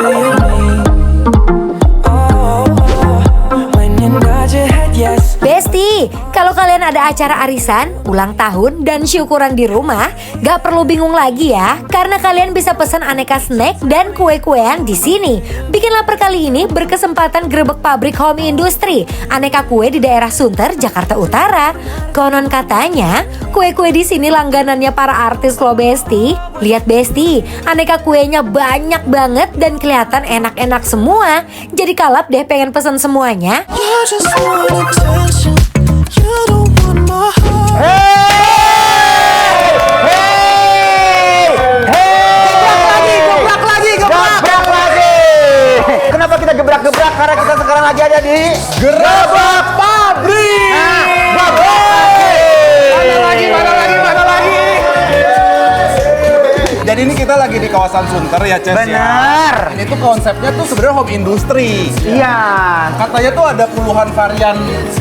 you mean? Oh, when you nod your head yes. Besti, kalau kalian ada acara arisan, ulang tahun, dan syukuran di rumah, gak perlu bingung lagi ya, karena kalian bisa pesan aneka snack dan kue-kuean di sini. Bikin lapar kali ini berkesempatan grebek pabrik Home Industry, aneka kue di daerah Sunter, Jakarta Utara. Konon katanya, kue-kue di sini langganannya para artis loh Besti. Lihat Besti, aneka kuenya banyak banget dan kelihatan enak-enak semua. Jadi kalap deh pengen pesan semuanya. You just want attention. You don't want my heart. Gebrak lagi. Kenapa kita gebrak-gebrak? Karena kita sekarang lagi ada di Gerobak Pabrik. Mana lagi? Jadi ini kita lagi di kawasan Sunter ya, Ces ya. Benar. Ini tuh konsepnya tuh sebenarnya home industry. Iya. Katanya tuh ada puluhan varian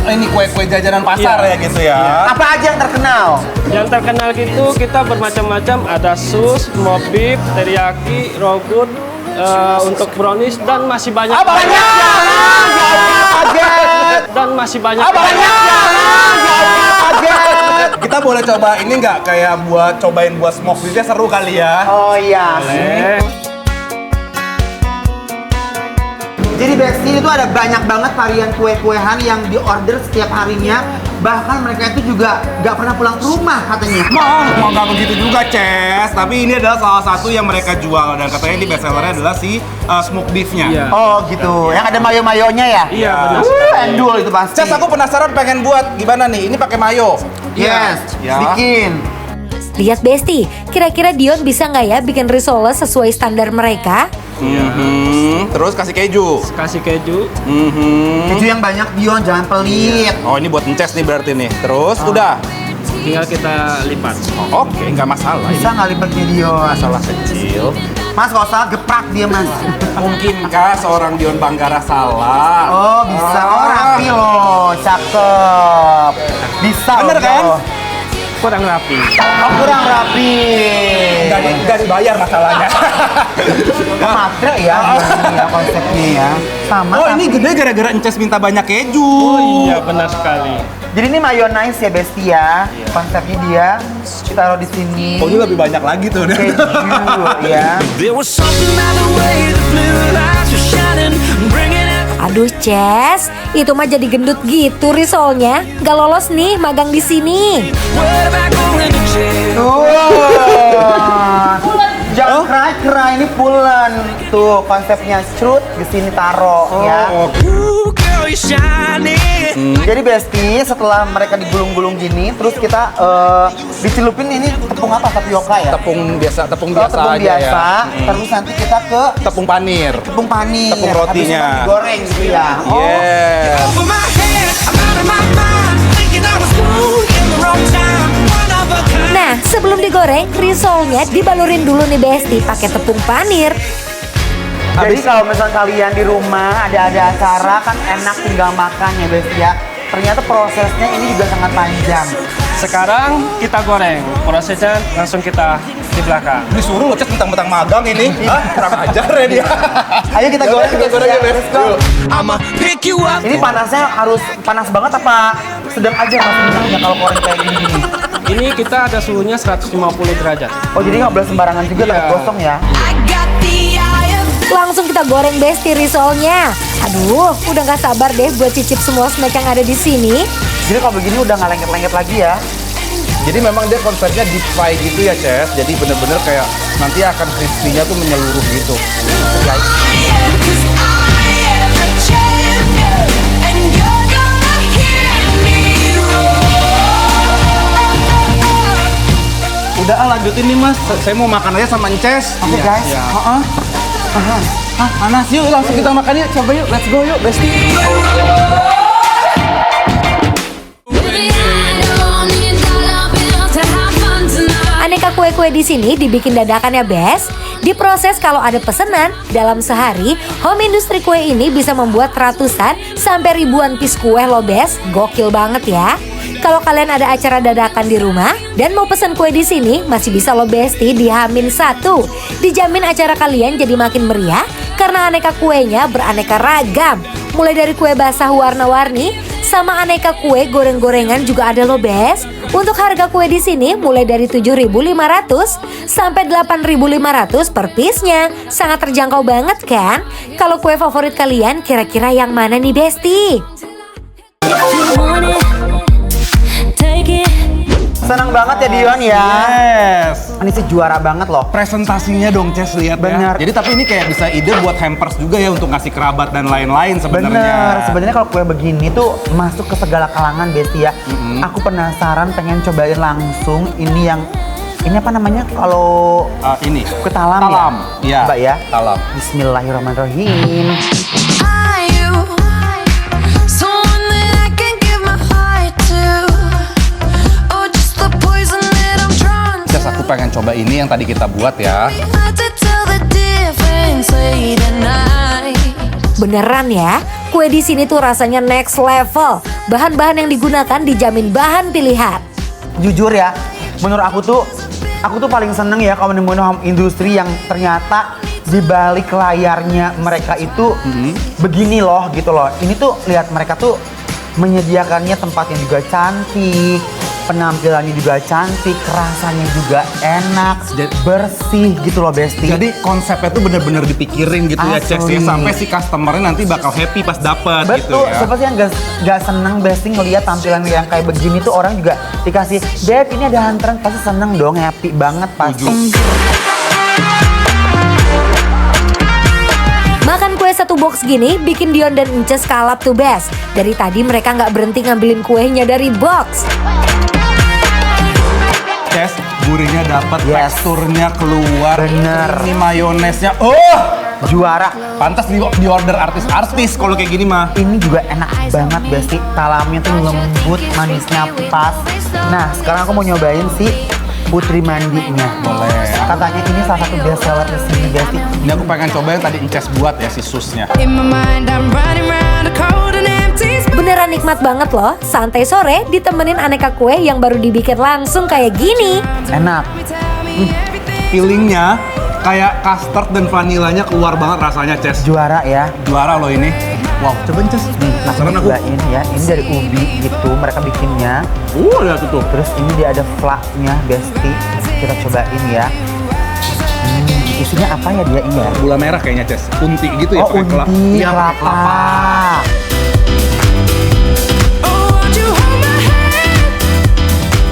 ini kue-kue jajanan pasar ya gitu ya. Apa aja yang terkenal? Yang terkenal gitu kita bermacam-macam, ada sus, mob beef, teriyaki, raw food, untuk brownies dan masih banyak. Dan masih banyak. Kita boleh coba ini nggak kayak cobain buat smoke beefnya seru kali ya. Oh iya. Jadi Besti itu ada banyak banget varian kue-kuehan yang diorder setiap harinya. Bahkan mereka itu juga nggak pernah pulang ke rumah katanya. Mau nggak begitu juga, Ces. Tapi ini adalah salah satu yang mereka jual dan katanya ini best sellernya adalah si smoke beefnya. Iya. Oh gitu. Yang ada mayo-mayonya ya? Iya, benar. Endul itu pasti. Ces, aku penasaran pengen buat gimana nih? Ini pakai mayo. Yes, Ya. bikin. Lihat Besti, kira-kira Dion bisa nggak ya bikin risole sesuai standar mereka? Terus kasih keju. Kasih keju. Keju yang banyak Dion, jangan pelit. Oh, ini buat Ences nih berarti nih. Terus udah. Tinggal kita lipat. Oke, nggak masalah. Ini Bisa nggak lipatnya Dion? masalah kecil. Mas nggak usah geprak dia mas. Mungkinkah seorang Dion Banggara salah? Oh bisa, oh rapi loh, cakep. Bisa Bener loh, kan? Dion. Kurang rapi. Oh kurang rapi. Nggak dibayar masalahnya. Matre ya, ini ya konsepnya ya. Sama. Oh, tapi- ini gede gara-gara Ences minta banyak keju. Oh iya, benar sekali. Jadi ini mayonnaise ya Besti ya. Konsepnya dia taruh di sini. Oh, ini lebih banyak lagi tuh. Keju ya. There was something about the way the blue lights were shining, bringing it. Aduh Ces, itu mah jadi gendut gitu risolnya. Gak lolos nih magang di sini. What about going to jail? Tuh. Jangan kerai ini pulen. Tuh konsepnya strut di sini taro ya. Ooh, girl, you're shining. Jadi Besti setelah mereka digulung-gulung gini, terus kita dicelupin ini tepung apa? Tapioka ya? Tepung biasa Oh, tepung aja biasa. ya. Terus nanti kita ke Tepung panir. tepung panir. Tepung rotinya. Habis itu digoreng gitu ya. Yes. Over my head, I'm out of my mind, thinking I was cool in the wrong time. One of a kind. Nah, sebelum digoreng, risolnya dibalurin dulu nih Besti pakai tepung panir. Jadi kalau misalnya kalian di rumah ada acara kan enak tinggal makan ya Besti ya. Ternyata prosesnya ini juga sangat panjang. Sekarang kita goreng. Prosesnya langsung kita di belakang. Disuruh lo Ces mentang-mentang magang ini. Hah? Kurang ajar ya dia. Ayo kita goreng. Kita Besti goreng ya. ya, Bes. Let's go. Yuk. I'ma pick you up. Ini panasnya harus panas banget apa sedang aja mas minyaknya kalau goreng kayak gini? Ini kita ada suhunya 150 derajat. Oh jadi nggak boleh sembarangan juga Iya. takut gosong ya? I got the eye of the Langsung kita goreng Besti risolnya. Aduh, udah gak sabar deh buat cicip semua snack yang ada di sini. Jadi kalau begini udah nggak lengket-lengket lagi ya? Jadi memang dia konsepnya deep fry gitu ya, Ces. Jadi bener-bener kayak nanti akan crispy-nya tuh menyeluruh gitu. Guys. cause I am a champion, and you're gonna hear me roar. Udah lanjutin nih Mas. Saya mau makan aja sama Ences. Oke guys. Iya. Hah, panas yuk langsung kita makan yuk. Coba yuk, let's go yuk, Besti. Aneka kue-kue di sini dibikin dadakan ya Bes. Diproses kalau ada pesanan, dalam sehari home industry kue ini bisa membuat ratusan sampai ribuan piece kue loh Bes. Gokil banget ya. Kalau kalian ada acara dadakan di rumah dan mau pesan kue di sini, masih bisa lo Besti di H-1. Dijamin acara kalian jadi makin meriah karena aneka kuenya beraneka ragam. Mulai dari kue basah warna-warni sama aneka kue goreng-gorengan juga ada lo Bes. Untuk harga kue di sini mulai dari 7.500 sampai 8.500 per piece-nya. Sangat terjangkau banget kan? Kalau kue favorit kalian kira-kira yang mana nih Besti? Senang banget ya Dion ya. Yes. Ini sih juara banget loh. Presentasinya dong Ces, lihat Bener. ya. Jadi tapi ini kayak bisa ide buat hampers juga ya untuk ngasih kerabat dan lain-lain sebenarnya. Bener, sebenarnya kalau kue begini tuh masuk ke segala kalangan Besti ya. Aku penasaran pengen cobain langsung ini yang ini apa namanya kalau Ini kue talam, talam. ya? Iya. Mbak ya. Talam. Bismillahirrahmanirrahim. Are you someone that I can give my heart to? Or just the poison that I'm drawn to? Ces, aku pengen coba ini yang tadi kita buat ya. Hard to tell the difference late at night. Beneran ya, kue di sini tuh rasanya next level. Bahan-bahan yang digunakan dijamin bahan pilihan. Jujur ya, menurut aku tuh paling seneng ya kalau nemuin home industry yang ternyata di balik layarnya mereka itu begini loh gitu loh. Ini tuh lihat mereka tuh menyediakannya tempat yang juga cantik, penampilannya juga cantik, rasanya juga enak, bersih gitu loh Besti. Jadi konsepnya tuh bener-bener dipikirin gitu ya Ces Asli. ya, sampai si customernya nanti bakal happy pas dapet gitu Betul, ya. siapa sih yang gak seneng Besti ngeliat tampilan yang kayak begini tuh orang juga dikasih, Beb ini ada hantaran, pasti seneng dong, happy banget pasti. Makan kue satu box gini bikin Dion dan Ences kalap tuh Bes. Dari tadi mereka nggak berhenti ngambilin kuenya dari box. Ces, gurihnya dapat, Yes. teksturnya keluar. Bener. Ini mayonesnya, Juara. pantas di order artis-artis kalau kayak gini mah. Ini juga enak banget Besti, talamnya tuh lembut, manisnya pas. Nah sekarang aku mau nyobain si Putri Mandinya. Boleh. Katanya ini salah satu best seller di sini Besti. Ini aku pengen coba yang tadi Ences buat ya, si susnya. In my mind, I'm running round a cold and empty space. Beneran nikmat banget loh, santai sore ditemenin aneka kue yang baru dibikin langsung kayak gini. Enak. Feelingnya kayak custard dan vanilanya keluar banget rasanya Ces. Juara ya. Juara loh ini. Wow, cobain Ces. Penasaran aku. Cobain ya, ini dari ubi gitu mereka bikinnya. Lihat tuh. Terus ini dia ada flaknya Besti. Kita cobain ya. Isinya apa ya dia ini ya? Gula merah kayaknya Ces. Unti gitu ya, Oh pakai kelapa. unti, Iya, pakai kelapa. Oh, won't you hold my hand?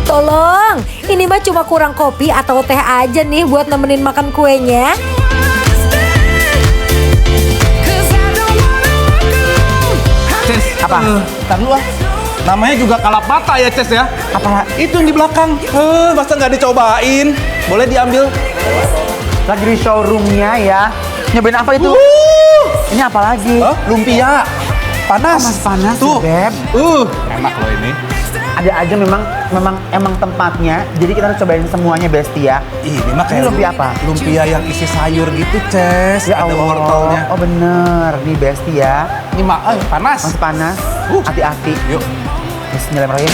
Tolong, ini mah cuma kurang kopi atau teh aja nih buat nemenin makan kuenya. Cause I don't wanna walk alone. Ces, Apa? Ntar dulu ah. Namanya juga kalapata ya Ces ya. Apa? Itu yang di belakang. Masa nggak dicobain? Boleh diambil. Lagi di showroomnya ya. Nyobain apa itu? Ini apa lagi? Lumpia. Panas. Panas, panas Tuh. ya, Beb. Enak loh ini. Ada aja memang tempatnya. Jadi kita harus cobain semuanya Besti ya. Ini mah kayak Ini lumpia apa? Lumpia yang isi sayur gitu, Ces. Ya Ada Allah. wortelnya. Oh bener. Nih Besti ya. Ini panas. Masih panas. Hati-hati. Yuk. Bismillahirrahmanirrahim.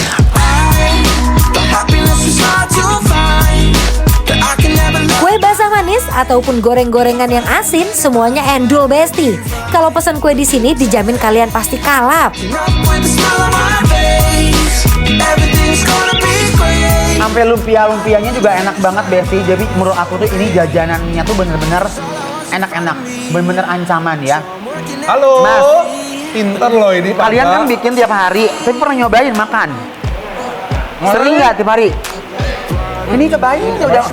The happiness is hard to find. That I can never love. Kue basah manis ataupun goreng-gorengan yang asin semuanya endul Besti. Kalau pesan kue di sini dijamin kalian pasti kalap. With a smile on my face. Everything's gonna be great. Sampai lumpia-lumpianya juga enak banget Besti. Jadi menurut aku tuh ini jajanannya tuh bener-bener enak-enak. Bener-bener ancaman ya. Halo. Mas. Pinter loh ini. Kalian kan bikin tiap hari. Tapi pernah nyobain makan? Sering nggak tiap hari? Ini cobain udah.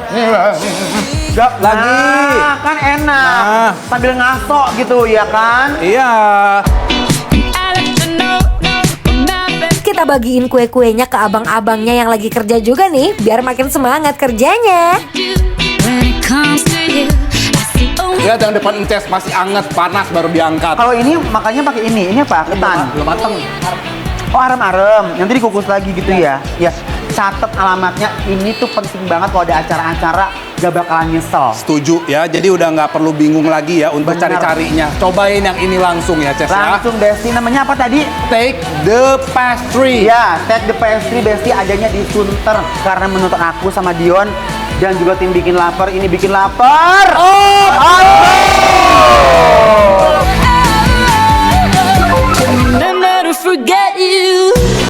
Lagi. Nah, kan enak. Nah. Sambil ngaso gitu ya kan? Iya. Kita bagiin kue-kuenya ke abang-abangnya yang lagi kerja juga nih, biar makin semangat kerjanya. When it comes to you, I see only Lihat yang depan Ences masih anget, panas baru diangkat. Kalau ini makannya pakai ini. Ini apa? Ketan. Belum mateng. Oh arem-arem. Nanti dikukus lagi gitu ya. Ya. Catat alamatnya. Ini tuh penting banget kalau ada acara-acara gak bakalan nyesel. Setuju ya, jadi udah nggak perlu bingung lagi ya untuk Benar. cari-carinya. Cobain yang ini langsung ya, Ces ya. Langsung Besti, namanya apa tadi? Take the pastry. Ya, Take the Pastry Besti adanya di Sunter. Karena menurut aku sama Dion dan juga tim Bikin Lapar, ini bikin lapar. Never forget